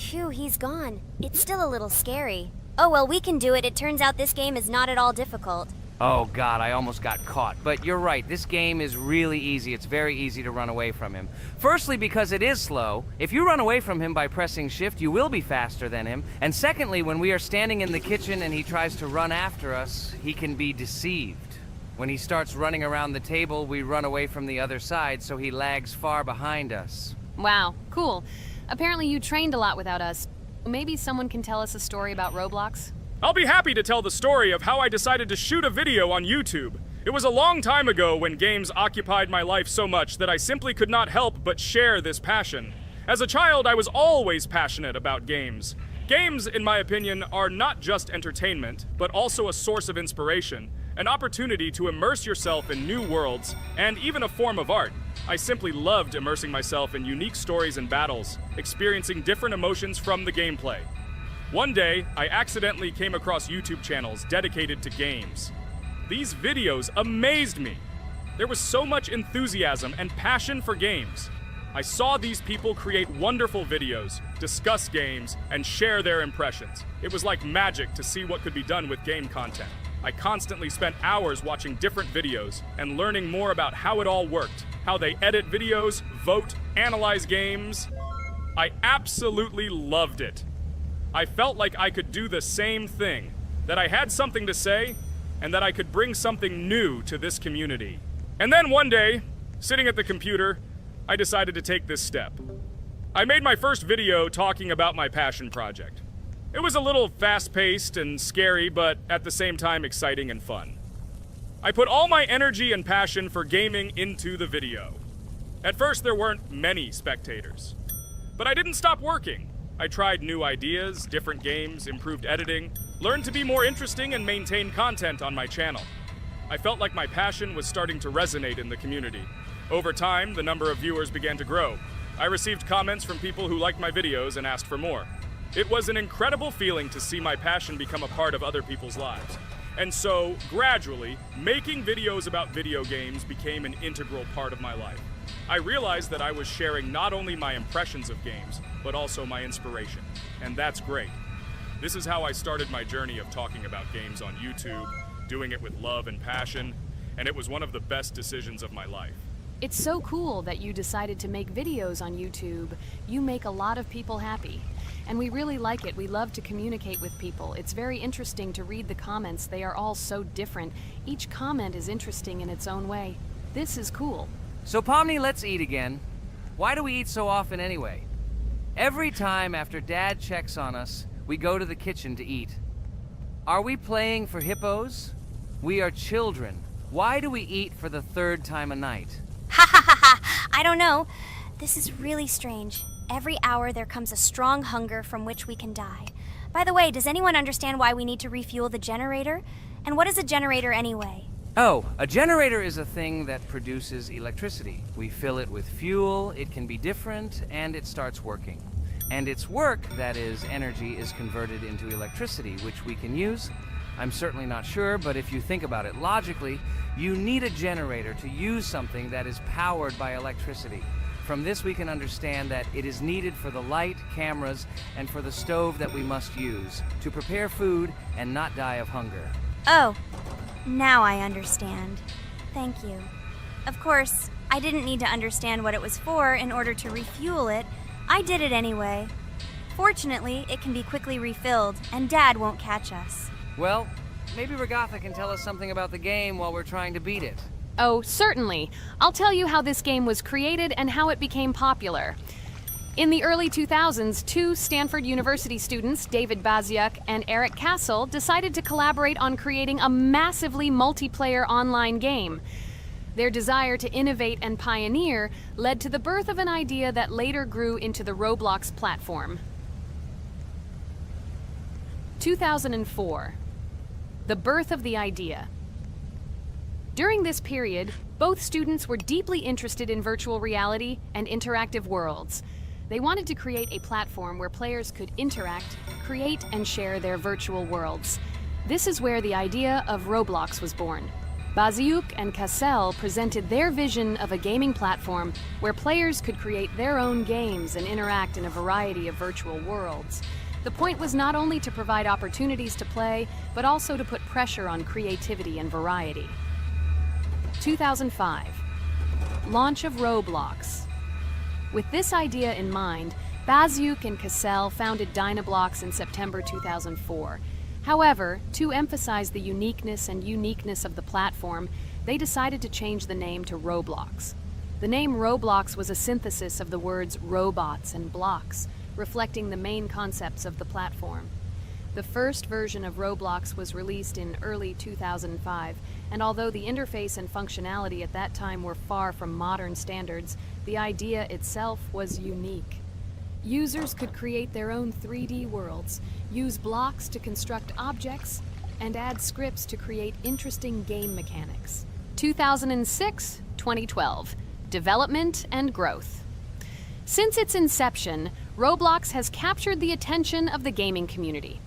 Phew, he's gone. It's still a little scary. Oh well, we can do it. It turns out this game is not at all difficult. Oh god, I almost got caught. But you're right, this game is really easy. It's very easy to run away from him. Firstly, because it is slow. If you run away from him by pressing shift, you will be faster than him. And secondly, when we are standing in the kitchen and he tries to run after us, he can be deceived. When he starts running around the table, we run away from the other side, so he lags far behind us. Wow, cool. Apparently you trained a lot without us. Maybe someone can tell us a story about Roblox? I'll be happy to tell the story of how I decided to shoot a video on YouTube. It was a long time ago when games occupied my life so much that I simply could not help but share this passion. As a child, I was always passionate about games. Games, in my opinion, are not just entertainment, but also a source of inspiration, an opportunity to immerse yourself in new worlds, and even a form of art. I simply loved immersing myself in unique stories and battles, experiencing different emotions from the gameplay. One day, I accidentally came across YouTube channels dedicated to games. These videos amazed me. There was so much enthusiasm and passion for games. I saw these people create wonderful videos, discuss games, and share their impressions. It was like magic to see what could be done with game content. I constantly spent hours watching different videos and learning more about how it all worked, how they edit videos, vote, analyze games. I absolutely loved it. I felt like I could do the same thing, that I had something to say, and that I could bring something new to this community. And then one day, sitting at the computer, I decided to take this step. I made my first video talking about my passion project. It was a little fast-paced and scary, but at the same time exciting and fun. I put all my energy and passion for gaming into the video. At first, there weren't many spectators. But I didn't stop working. I tried new ideas, different games, improved editing, learned to be more interesting, and maintain content on my channel. I felt like my passion was starting to resonate in the community. Over time, the number of viewers began to grow. I received comments from people who liked my videos and asked for more. It was an incredible feeling to see my passion become a part of other people's lives. And so, gradually, making videos about video games became an integral part of my life. I realized that I was sharing not only my impressions of games, but also my inspiration. And that's great. This is how I started my journey of talking about games on YouTube, doing it with love and passion, and it was one of the best decisions of my life. It's so cool that you decided to make videos on YouTube. You make a lot of people happy. And we really like it. We love to communicate with people. It's very interesting to read the comments. They are all so different. Each comment is interesting in its own way. This is cool. So Pomni, let's eat again. Why do we eat so often anyway? Every time after Dad checks on us, we go to the kitchen to eat. Are we playing for hippos? We are children. Why do we eat for the third time a night? Ha ha ha ha! I don't know. This is really strange. Every hour there comes a strong hunger from which we can die. By the way, does anyone understand why we need to refuel the generator? And what is a generator anyway? Oh, a generator is a thing that produces electricity. We fill it with fuel, it can be different, and it starts working. And its work, that is, energy, is converted into electricity, which we can use. I'm certainly not sure, but if you think about it logically, you need a generator to use something that is powered by electricity. From this we can understand that it is needed for the light, cameras, and for the stove that we must use, to prepare food and not die of hunger. Oh, now I understand. Thank you. Of course, I didn't need to understand what it was for in order to refuel it. I did it anyway. Fortunately, it can be quickly refilled, and Dad won't catch us. Well, maybe Regatha can tell us something about the game while we're trying to beat it. Oh, certainly. I'll tell you how this game was created and how it became popular. In the early 2000s, two Stanford University students, David Baziuk and Eric Castle, decided to collaborate on creating a massively multiplayer online game. Their desire to innovate and pioneer led to the birth of an idea that later grew into the Roblox platform. 2004. The birth of the idea. During this period, both students were deeply interested in virtual reality and interactive worlds. They wanted to create a platform where players could interact, create, and share their virtual worlds. This is where the idea of Roblox was born. Baziuk and Cassel presented their vision of a gaming platform where players could create their own games and interact in a variety of virtual worlds. The point was not only to provide opportunities to play, but also to put pressure on creativity and variety. 2005. Launch of Roblox. With this idea in mind, Baziuk and Cassel founded Dynablox in September 2004. However, to emphasize the uniqueness of the platform, they decided to change the name to Roblox. The name Roblox was a synthesis of the words robots and blocks, reflecting the main concepts of the platform. The first version of Roblox was released in early 2005, and although the interface and functionality at that time were far from modern standards, the idea itself was unique. Users could create their own 3D worlds, use blocks to construct objects, and add scripts to create interesting game mechanics. 2006-2012. Development and growth. Since its inception, Roblox has captured the attention of the gaming community.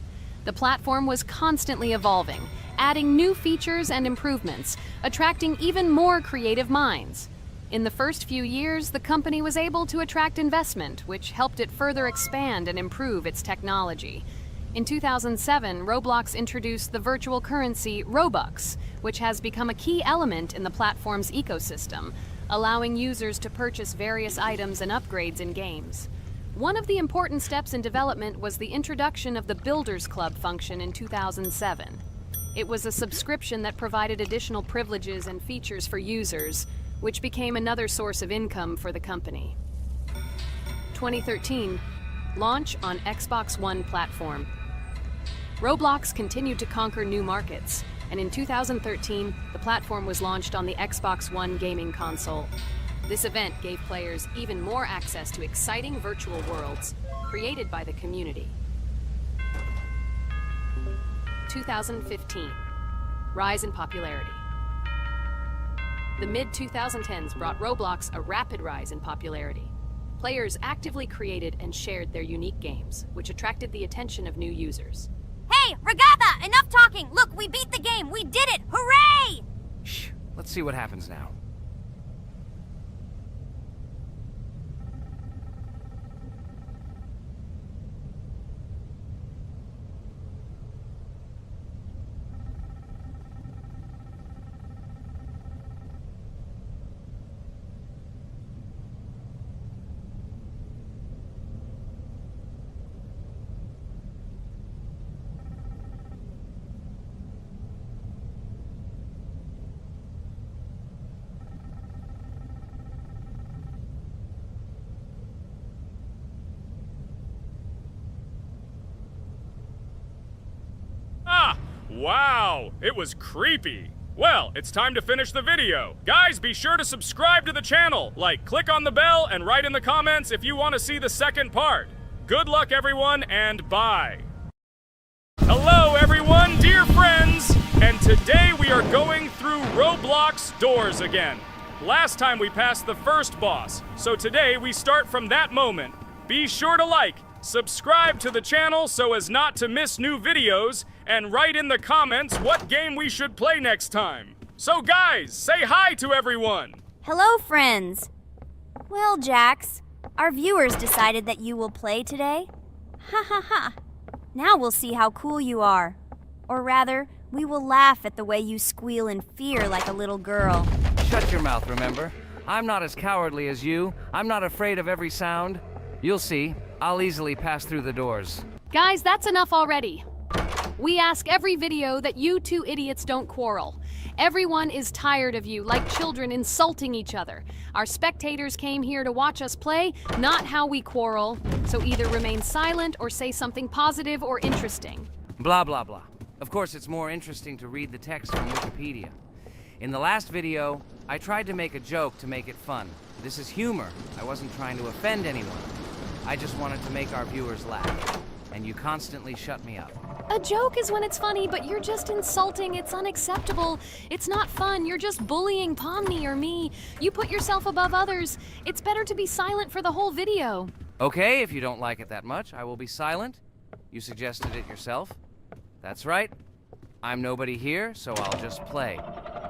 The platform was constantly evolving, adding new features and improvements, attracting even more creative minds. In the first few years, the company was able to attract investment, which helped it further expand and improve its technology. In 2007, Roblox introduced the virtual currency Robux, which has become a key element in the platform's ecosystem, allowing users to purchase various items and upgrades in games. One of the important steps in development was the introduction of the Builders Club function in 2007. It was a subscription that provided additional privileges and features for users, which became another source of income for the company. 2013, launch on Xbox One platform. Roblox continued to conquer new markets, and in 2013, the platform was launched on the Xbox One gaming console. This event gave players even more access to exciting virtual worlds created by the community. 2015, rise in popularity. The mid-2010s brought Roblox a rapid rise in popularity. Players actively created and shared their unique games, which attracted the attention of new users. Hey, Regatha, enough talking! Look, we beat the game! We did it! Hooray! Shh, let's see what happens now. Wow, it was creepy. Well, it's time to finish the video. Guys, be sure to subscribe to the channel, click on the bell, and write in the comments if you want to see the second part. Good luck, everyone, and bye. Hello, everyone, dear friends, and today we are going through Roblox doors again. Last time we passed the first boss, so today we start from that moment. Be sure to subscribe to the channel so as not to miss new videos, and write in the comments what game we should play next time. So guys, say hi to everyone! Hello, friends. Well, Jax, our viewers decided that you will play today. Ha ha ha. Now we'll see how cool you are. Or rather, we will laugh at the way you squeal in fear like a little girl. Shut your mouth, remember? I'm not as cowardly as you. I'm not afraid of every sound. You'll see. I'll easily pass through the doors. Guys, that's enough already. We ask every video that you two idiots don't quarrel. Everyone is tired of you, like children insulting each other. Our spectators came here to watch us play, not how we quarrel. So either remain silent or say something positive or interesting. Blah, blah, blah. Of course, it's more interesting to read the text from Wikipedia. In the last video, I tried to make a joke to make it fun. This is humor. I wasn't trying to offend anyone. I just wanted to make our viewers laugh. And you constantly shut me up. A joke is when it's funny, but you're just insulting. It's unacceptable. It's not fun. You're just bullying Pomni or me. You put yourself above others. It's better to be silent for the whole video. Okay, if you don't like it that much, I will be silent. You suggested it yourself. That's right. I'm nobody here, so I'll just play.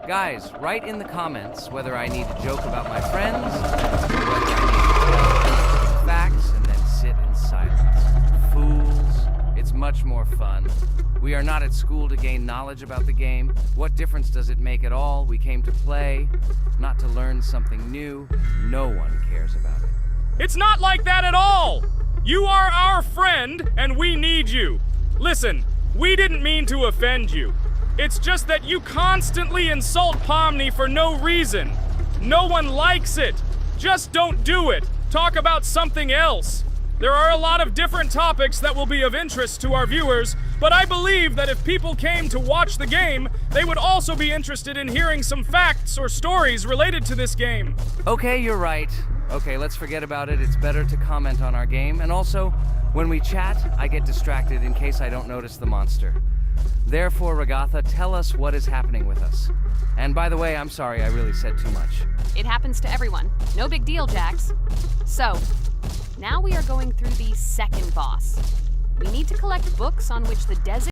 Guys, write in the comments whether I need to joke about my friends, or whether I need to tell facts and then sit in silence. Fools. It's much more fun. We are not at school to gain knowledge about the game. What difference does it make at all? We came to play, not to learn something new. No one cares about it. It's not like that at all! You are our friend, and we need you. Listen, we didn't mean to offend you. It's just that you constantly insult Pomni for no reason. No one likes it. Just don't do it. Talk about something else. There are a lot of different topics that will be of interest to our viewers, but I believe that if people came to watch the game, they would also be interested in hearing some facts or stories related to this game. Okay, you're right. Okay, let's forget about it. It's better to comment on our game. And also, when we chat, I get distracted in case I don't notice the monster. Therefore, Regatha, tell us what is happening with us. And by the way, I'm sorry I really said too much. It happens to everyone. No big deal, Jax. So, now we are going through the second boss. We need to collect books on which the